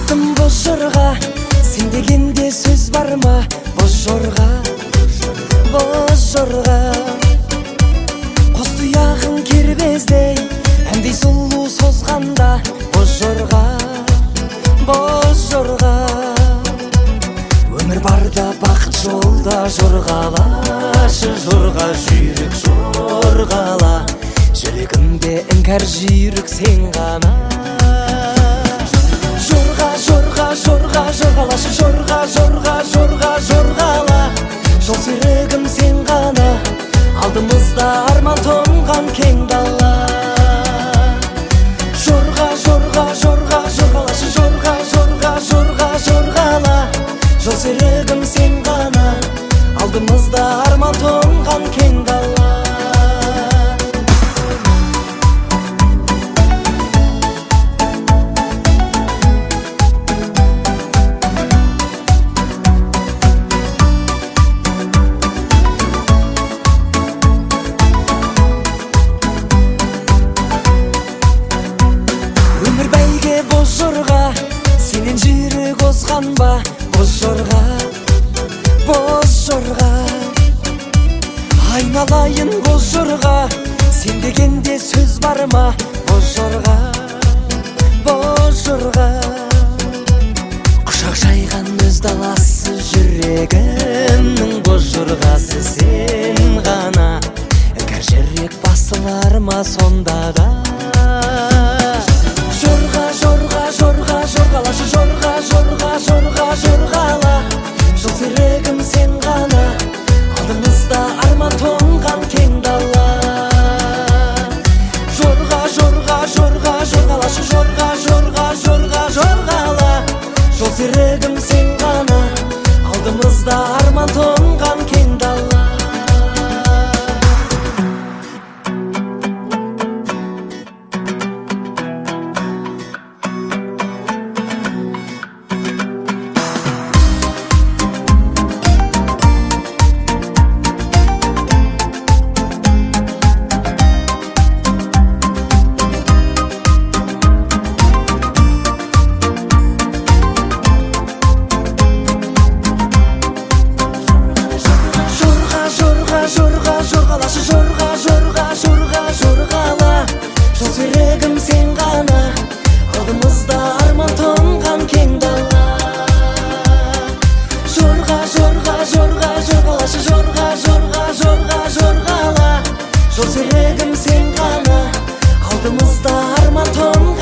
Айттым боз жорға, сен дегенде сөз бар ма? Боз жорға, боз жорға, қос тұяғың кербездей әндей сұлу созғанда. Боз жорға, боз жорға, өмір барда бақыт жолда жорғалашы жорға, жүйрік жорғала, жүрегімде іңкәр жүйрік сен ғана. Жорға, жорға, жорға, жорғалашы жорға, жорға, жорға, жорғала, жол серігім сен ғана, алдымызда арман тоңған кең дала. Жорға, жорға, жорға, жорғалашы жорға, жорға, жорға, жорғала, жол серігім сен ғана, алдымызда арман тоңған кең дала. Өмір бәйге боз жорға, сенен жүйрік озған ба? Боз жорға, боз жорға, айналайын боз жорға, сен дегенде сөз бар ма? Боз жорға, боз жорға, құшақ жайған өз даласы жүрегімнің боз жорғасы сен ғана, іңкәр жүрек басылар ма сонда да? Жорға, жорға, жорға, жорғалашы жорға, жорға, жорға, жорғала, жол серігім сен ғана, алдымызда арман тоңған кең дала. Жорға, жорға, жорға, жорғалашы жорға, жорға, жорға, жорғала, жол серігім сен ғана, алдымызда арман тоңған кең дала. Жорға, жорғалашы жорға, жорға, жорға, жорғала, жол серігім сен ғана, алдымызда арман тоңған кең дала. Жорға, жорға, жорға, жорғалашы жорға, жорға, жорға, жорғала, жол серігім сен ғана, алдымызда арман тоңған